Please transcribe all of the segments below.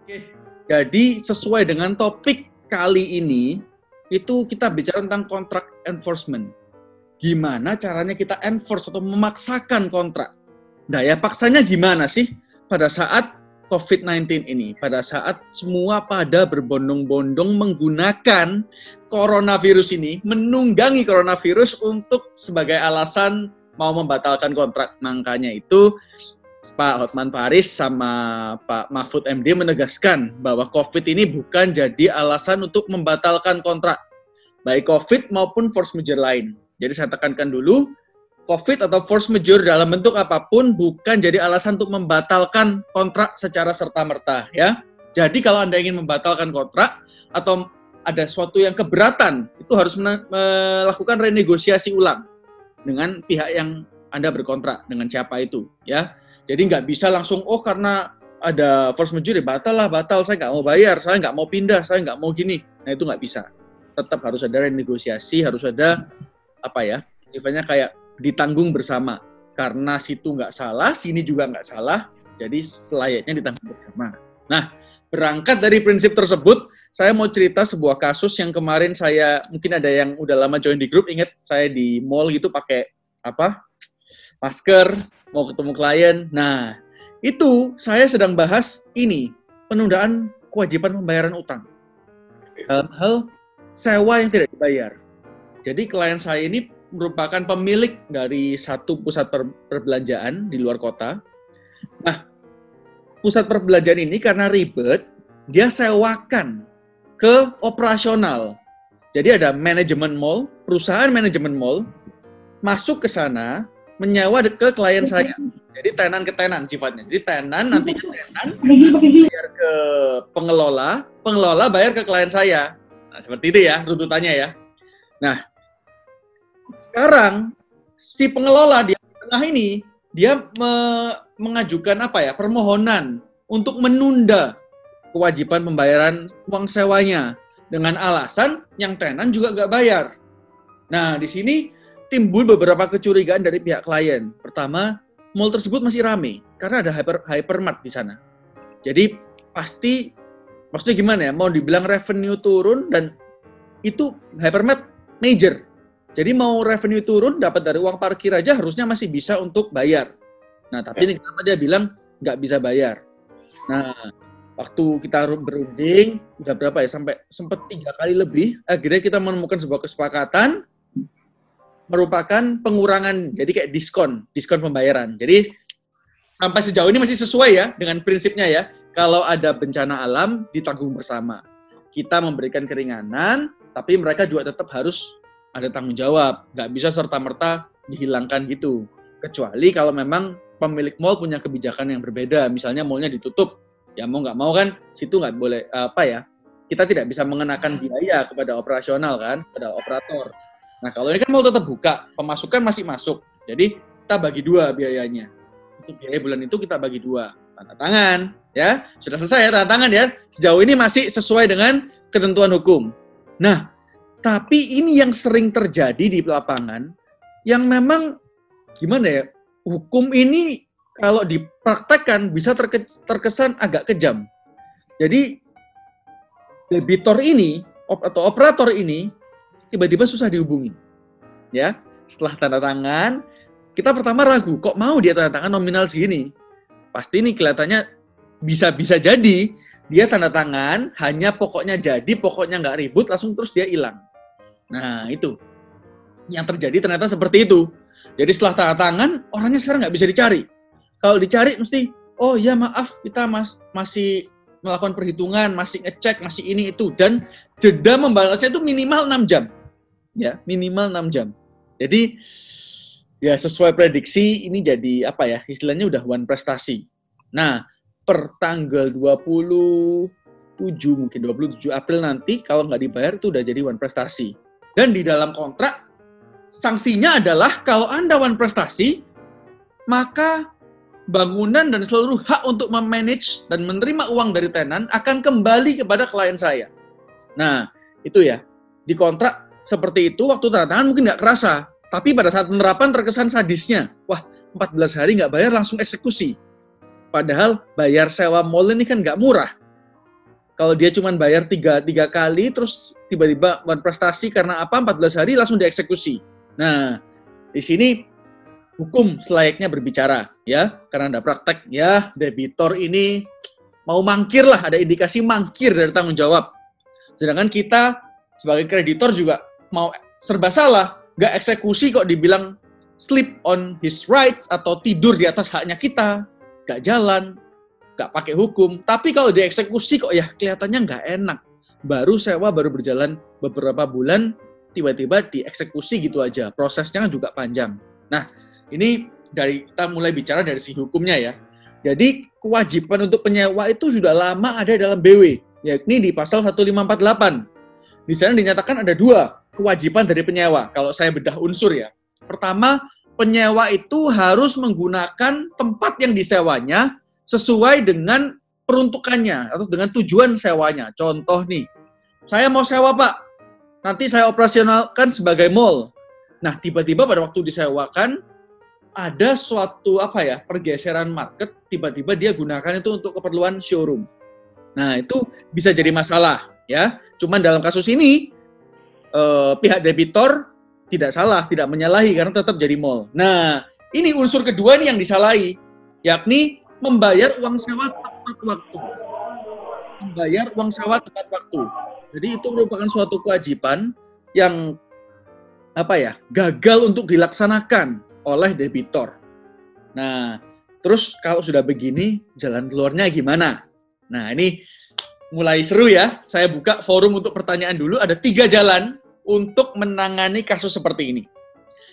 Oke, jadi sesuai dengan topik kali ini, itu kita bicara tentang kontrak enforcement. Gimana caranya kita enforce atau memaksakan kontrak? Daya paksanya gimana sih pada saat COVID-19 ini? Pada saat semua pada berbondong-bondong menggunakan coronavirus ini, menunggangi coronavirus untuk sebagai alasan mau membatalkan kontrak. Makanya itu Pak Hotman Paris sama Pak Mahfud MD menegaskan bahwa COVID ini bukan jadi alasan untuk membatalkan kontrak, baik COVID maupun force majeure lain. Jadi saya tekankan dulu, COVID atau force majeure dalam bentuk apapun bukan jadi alasan untuk membatalkan kontrak secara serta-merta, ya. Jadi kalau Anda ingin membatalkan kontrak atau ada sesuatu yang keberatan, itu harus melakukan renegosiasi ulang dengan pihak yang Anda berkontrak, dengan siapa itu, ya. Jadi nggak bisa langsung, oh karena ada force majeure, batal, saya nggak mau bayar, saya nggak mau pindah, saya nggak mau gini. Nah itu nggak bisa. Tetap harus ada renegosiasi, harus ada, sifatnya kayak ditanggung bersama. Karena situ nggak salah, sini juga nggak salah, jadi selayaknya ditanggung bersama. Nah, berangkat dari prinsip tersebut, saya mau cerita sebuah kasus yang kemarin saya, mungkin ada yang udah lama join di grup, ingat saya di mall gitu pakai masker, mau ketemu klien. Nah, itu saya sedang bahas ini, penundaan kewajiban pembayaran utang. Hal sewa yang tidak dibayar. Jadi klien saya ini merupakan pemilik dari satu pusat perbelanjaan di luar kota. Nah, pusat perbelanjaan ini karena ribet, dia sewakan ke operasional. Jadi ada manajemen mall, perusahaan manajemen mall, masuk ke sana, menyewa ke klien saya. Jadi tenan ke tenan sifatnya. Jadi tenan nantinya tenan bayar ke pengelola, pengelola bayar ke klien saya. Nah, seperti itu ya runtutannya ya. Nah, sekarang si pengelola di tengah ini dia mengajukan permohonan untuk menunda kewajiban pembayaran uang sewanya dengan alasan yang tenan juga nggak bayar. Nah, di sini timbul beberapa kecurigaan dari pihak klien. Pertama, mall tersebut masih ramai karena ada hypermart di sana. Jadi maksudnya gimana ya? Mau dibilang revenue turun dan itu hypermart major. Jadi mau revenue turun dapat dari uang parkir aja harusnya masih bisa untuk bayar. Nah, tapi ini kenapa dia bilang nggak bisa bayar? Nah, waktu kita berunding udah berapa ya? Sampai sempat 3 kali lebih. Akhirnya kita menemukan sebuah kesepakatan merupakan pengurangan, jadi kayak diskon pembayaran. Jadi sampai sejauh ini masih sesuai ya dengan prinsipnya ya. Kalau ada bencana alam ditanggung bersama. Kita memberikan keringanan, tapi mereka juga tetap harus ada tanggung jawab. Nggak bisa serta-merta dihilangkan gitu. Kecuali kalau memang pemilik mall punya kebijakan yang berbeda. Misalnya mallnya ditutup, ya mau nggak mau kan, situ nggak boleh kita tidak bisa mengenakan biaya kepada operasional kan, kepada operator. Nah, kalau ini kan mau tetap buka, pemasukan masih masuk. Jadi, kita bagi 2 biayanya. Untuk biaya bulan itu kita bagi 2. Tanda tangan, ya. Sudah selesai ya, tanda tangan ya. Sejauh ini masih sesuai dengan ketentuan hukum. Nah, tapi ini yang sering terjadi di lapangan, yang memang, gimana ya, hukum ini kalau dipraktekkan bisa terkesan agak kejam. Jadi, debitor ini, atau operator ini, tiba-tiba susah dihubungi. Ya, setelah tanda tangan, kita pertama ragu, kok mau dia tanda tangan nominal segini? Pasti ini kelihatannya bisa jadi dia tanda tangan, hanya pokoknya jadi, pokoknya nggak ribut, langsung terus dia hilang. Nah, itu. Yang terjadi ternyata seperti itu. Jadi setelah tanda tangan, orangnya sekarang nggak bisa dicari. Kalau dicari mesti, oh ya maaf, kita masih melakukan perhitungan, masih ngecek, masih ini itu. Dan jeda membalasnya itu minimal 6 jam. Ya, minimal 6 jam. Jadi, ya sesuai prediksi, ini jadi istilahnya udah one prestasi. Nah, per tanggal 27 April nanti, kalau nggak dibayar itu udah jadi one prestasi. Dan di dalam kontrak, sanksinya adalah kalau Anda one prestasi, maka bangunan dan seluruh hak untuk memanage dan menerima uang dari tenan akan kembali kepada klien saya. Nah, itu ya. Di kontrak seperti itu, waktu tanda tangan mungkin nggak kerasa. Tapi pada saat penerapan terkesan sadisnya. Wah, 14 hari nggak bayar langsung eksekusi. Padahal bayar sewa mall ini kan nggak murah. Kalau dia cuma bayar tiga kali, terus tiba-tiba one prestasi karena apa? 14 hari langsung dieksekusi. Nah, di sini hukum selayaknya berbicara, ya, karena ada praktek, ya, debitor ini mau mangkir lah, ada indikasi mangkir dari tanggung jawab. Sedangkan kita sebagai kreditor juga mau serba salah, nggak eksekusi kok dibilang sleep on his rights atau tidur di atas haknya kita, nggak jalan, nggak pakai hukum. Tapi kalau dieksekusi kok ya kelihatannya nggak enak. Baru sewa, baru berjalan beberapa bulan, tiba-tiba dieksekusi gitu aja. Prosesnya kan juga panjang. Nah, ini kita mulai bicara dari segi hukumnya ya. Jadi kewajiban untuk penyewa itu sudah lama ada dalam BW, yakni di pasal 1548. Di sana dinyatakan ada 2 kewajiban dari penyewa. Kalau saya bedah unsur ya. Pertama, penyewa itu harus menggunakan tempat yang disewanya sesuai dengan peruntukannya atau dengan tujuan sewanya. Contoh nih, saya mau sewa Pak, nanti saya operasionalkan sebagai mall. Nah, tiba-tiba pada waktu disewakan, ada suatu pergeseran market, tiba-tiba dia gunakan itu untuk keperluan showroom. Nah, itu bisa jadi masalah, ya. Cuman dalam kasus ini, pihak debitor tidak salah, tidak menyalahi, karena tetap jadi mall. Nah, ini unsur kedua nih yang disalahi, yakni membayar uang sewa tepat waktu. Membayar uang sewa tepat waktu. Jadi itu merupakan suatu kewajiban yang gagal untuk dilaksanakan oleh debitor. Nah, terus kalau sudah begini, jalan keluarnya gimana? Nah, ini mulai seru ya. Saya buka forum untuk pertanyaan dulu. Ada 3 jalan untuk menangani kasus seperti ini.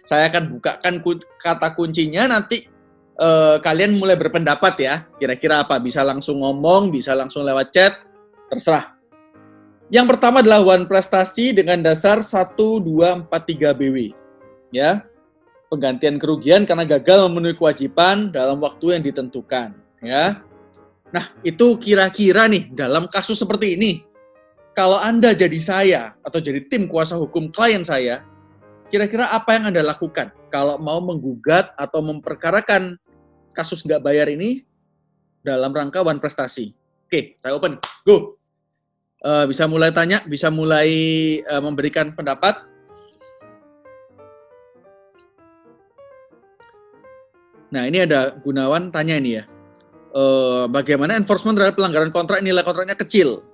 Saya akan bukakan kata kuncinya, nanti kalian mulai berpendapat ya. Kira-kira apa? Bisa langsung ngomong, bisa langsung lewat chat, terserah. Yang pertama adalah one prestasi dengan dasar 1, 2, 4, 3 BW. Ya. Penggantian kerugian karena gagal memenuhi kewajiban dalam waktu yang ditentukan. Ya. Nah, itu kira-kira nih, dalam kasus seperti ini, kalau Anda jadi saya, atau jadi tim kuasa hukum klien saya, kira-kira apa yang Anda lakukan kalau mau menggugat atau memperkarakan kasus nggak bayar ini dalam rangka one prestasi? Oke, saya open. Go! Bisa mulai tanya, bisa mulai memberikan pendapat. Nah, ini ada Gunawan tanya ini ya. Bagaimana enforcement terhadap pelanggaran kontrak, nilai kontraknya kecil?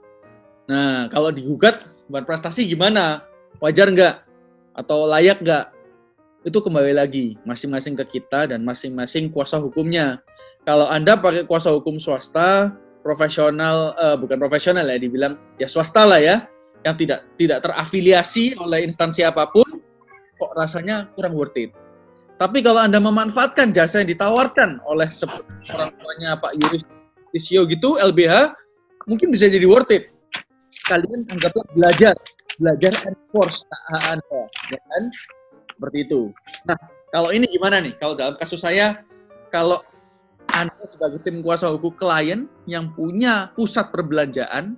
Nah, kalau digugat, one prestasi gimana? Wajar nggak? Atau layak nggak? Itu kembali lagi, masing-masing ke kita dan masing-masing kuasa hukumnya. Kalau Anda pakai kuasa hukum swasta, profesional, bukan profesional ya, dibilang ya swasta lah ya, yang tidak terafiliasi oleh instansi apapun, kok rasanya kurang worth it. Tapi kalau Anda memanfaatkan jasa yang ditawarkan oleh orang tuanya Pak Yuris Tisio gitu, LBH, mungkin bisa jadi worth it. Kalian anggaplah belajar enforce hak Anda, ya kan? Seperti itu. Nah, kalau ini gimana nih? Kalau dalam kasus saya, kalau Anda sebagai tim kuasa hukum klien yang punya pusat perbelanjaan,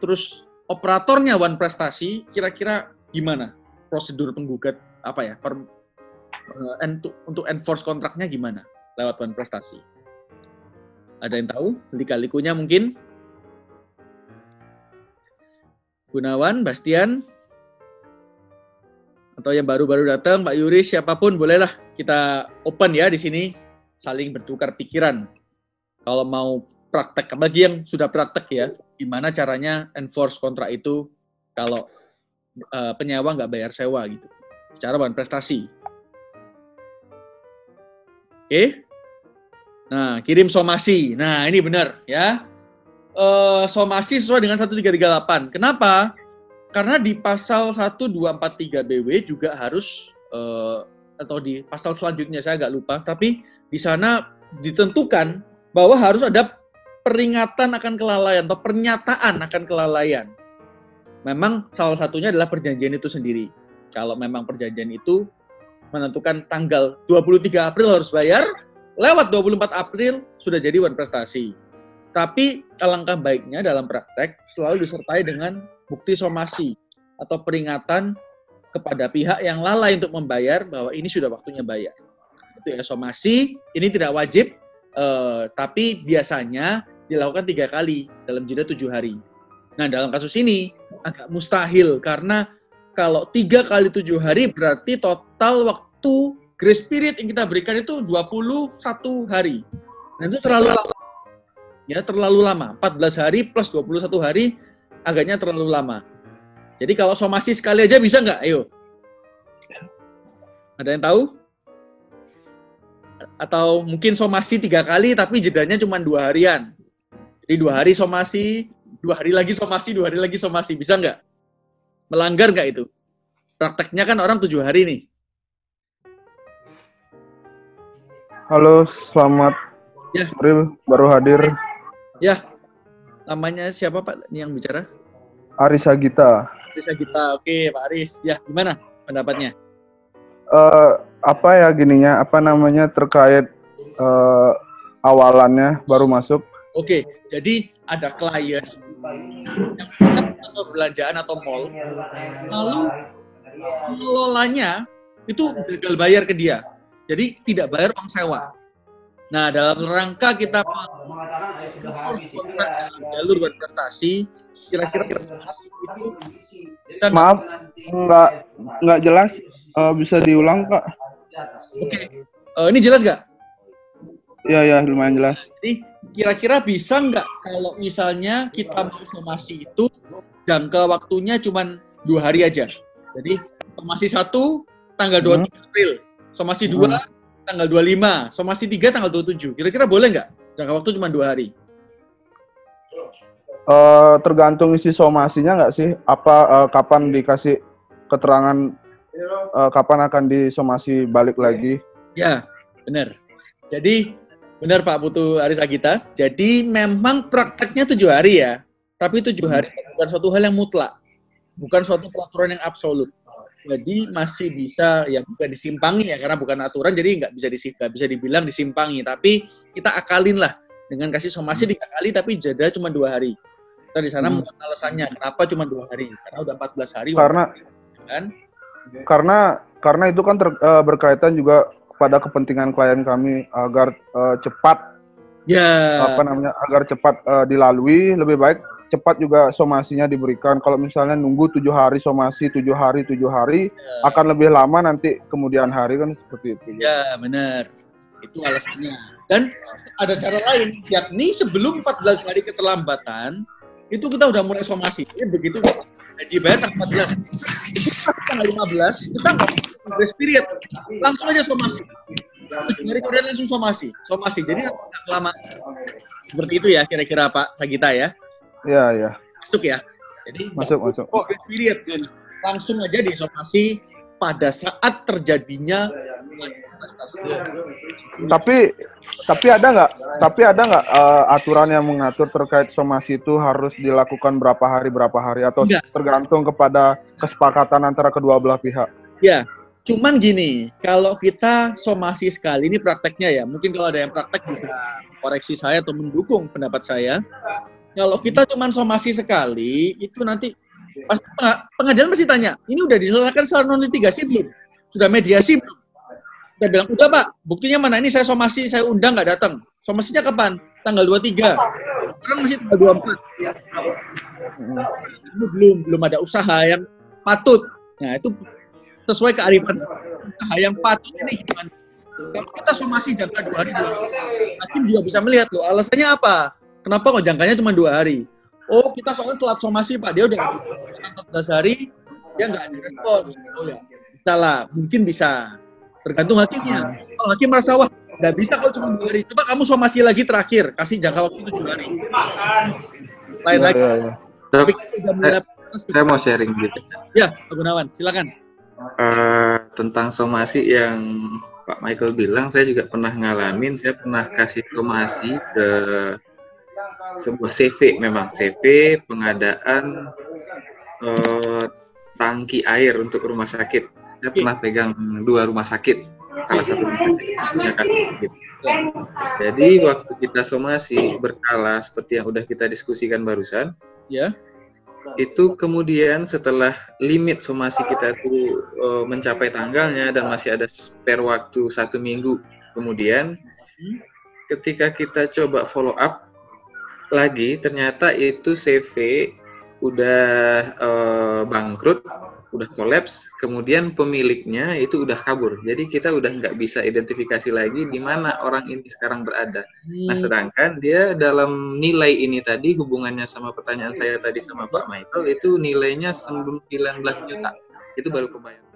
terus operatornya one prestasi, kira-kira gimana prosedur penggugat untuk enforce kontraknya gimana lewat one prestasi? Ada yang tahu? Lika-likunya mungkin? Gunawan, Bastian, atau yang baru-baru datang, Pak Yuris, siapapun bolehlah kita open ya di sini, saling bertukar pikiran. Kalau mau praktek, bagi yang sudah praktek ya, gimana caranya enforce kontrak itu kalau penyewa nggak bayar sewa gitu, secara one prestasi. Oke? Nah, kirim somasi. Nah, ini benar ya. Somasi sesuai dengan 1338. Kenapa? Karena di pasal 1243 BW juga harus, atau di pasal selanjutnya saya agak lupa, tapi di sana ditentukan bahwa harus ada peringatan akan kelalaian atau pernyataan akan kelalaian. Memang salah satunya adalah perjanjian itu sendiri. Kalau memang perjanjian itu menentukan tanggal 23 April harus bayar, lewat 24 April sudah jadi one prestasi. Tapi alangkah baiknya dalam praktek selalu disertai dengan bukti somasi atau peringatan kepada pihak yang lalai untuk membayar bahwa ini sudah waktunya bayar. Itu ya, somasi ini tidak wajib, tapi biasanya dilakukan 3 kali dalam jeda 7 hari. Nah, dalam kasus ini agak mustahil karena kalau 3 kali 7 hari berarti total waktu grace period yang kita berikan itu 21 hari. Dan itu terlalu lama. Ya, terlalu lama. 14 hari plus 21 hari agaknya terlalu lama. Jadi kalau somasi sekali aja bisa nggak? Ayo. Ada yang tahu? Atau mungkin somasi 3 kali tapi jedanya cuma 2 harian. Jadi 2 hari somasi, 2 hari lagi somasi, 2 hari lagi somasi. Bisa nggak? Melanggar nggak itu? Prakteknya kan orang 7 hari nih. Halo, selamat sore, baru hadir. Ya, namanya siapa Pak ini yang bicara? Aris Agita. Aris Agita, oke Pak Aris. Ya, gimana pendapatnya? Apa ya gininya, apa namanya terkait awalannya baru masuk. Oke, jadi ada klien yang atau belanjaan atau mall, lalu pengelolanya itu gagal bayar ke dia, jadi tidak bayar uang sewa. Nah, dalam rangka kita jalur berprestasi, kira-kira itu maaf nggak jelas, bisa diulang Kak? Oke, ini jelas nggak? Ya lumayan jelas. Jadi kira-kira bisa nggak kalau misalnya kita mau somasi itu jangka waktunya cuma 2 hari aja. Jadi somasi 1 tanggal 23 April, somasi 2 tanggal 25, somasi 3 tanggal 27. Kira-kira boleh nggak? Jangka waktu cuma 2 hari. Tergantung isi somasinya nggak sih? Apa kapan dikasih keterangan kapan akan disomasi balik lagi? Ya, benar. Jadi benar Pak Putu Aris Agita. Jadi memang prakteknya 7 hari ya. Tapi 7 hari bukan suatu hal yang mutlak. Bukan suatu peraturan yang absolut. Jadi masih bisa ya bukan disimpangi ya karena bukan aturan jadi nggak bisa dibilang disimpangi. Tapi kita akalin lah dengan kasih somasi 3 kali tapi jeda cuma 2 hari. Kita di sana membuat alasannya kenapa cuma 2 hari? Karena udah 14 hari. Karena itu kan berkaitan juga pada kepentingan klien kami agar cepat agar cepat dilalui, lebih baik cepat juga somasinya diberikan. Kalau misalnya nunggu 7 hari somasi 7 hari akan lebih lama nanti kemudian hari kan seperti itu. Ya, benar. Itu alasannya. Dan ada cara lain, yakni sebelum 14 hari keterlambatan itu kita udah mulai somasi. Jadi begitu dibayar tanggal 14. Tanggal 15 kita nggak grace period, langsung aja somasi. Hari kemudian langsung somasi. Jadi nggak lama. Seperti itu ya kira-kira Pak Sagita ya. Iya. Masuk ya. Jadi masuk. Grace period langsung aja disomasi pada saat terjadinya prestasi. Tapi ada nggak aturan yang mengatur terkait somasi itu harus dilakukan berapa hari atau tergantung kepada kesepakatan antara kedua belah pihak? Ya, cuman gini, kalau kita somasi sekali ini prakteknya ya, mungkin kalau ada yang praktek bisa koreksi saya atau mendukung pendapat saya. Kalau kita cuman somasi sekali, itu nanti pasti pengadilan pasti tanya, ini udah diselesaikan secara non litigasi belum? Sudah mediasi belum? Udah bilang, udah Pak, buktinya mana? Ini saya somasi, saya undang nggak datang. Somasinya kapan? Tanggal 23. Sekarang masih tanggal 24. Belum ada usaha yang patut. Nah, itu sesuai kearifan usaha yang patut ini gimana? Kalau kita somasi jangka 2 hari, hakim juga bisa melihat loh, alasannya apa? Kenapa kok jangkanya cuma 2 hari? Oh, kita soalnya telat somasi Pak, dia udah 14 hari, dia nggak ada respon. Oh ya, salah, mungkin bisa. Tergantung hakimnya. Kalau hakim merasa, wah, nggak bisa kalau cuma 2 hari. Coba kamu somasi lagi terakhir, kasih jangka waktu 7 hari. Lain lagi. Tapi saya mau sharing gitu. Ya, Pak Gunawan, silakan. Tentang somasi yang Pak Michael bilang, saya juga pernah ngalamin. Saya pernah kasih somasi ke sebuah CV, memang CV pengadaan tangki air untuk rumah sakit. Saya pernah pegang 2 rumah sakit, salah satu punya gitu. Jadi waktu kita somasi berkala seperti yang udah kita diskusikan barusan, ya, itu kemudian setelah limit somasi kita itu mencapai tanggalnya dan masih ada spare waktu 1 minggu kemudian, ketika kita coba follow up lagi, ternyata itu CV bangkrut, udah kolaps, kemudian pemiliknya itu udah kabur. Jadi kita udah nggak bisa identifikasi lagi di mana orang ini sekarang berada. Nah, sedangkan dia dalam nilai ini tadi, hubungannya sama pertanyaan saya tadi sama Pak Michael, itu nilainya 19 juta. Itu baru kebayang.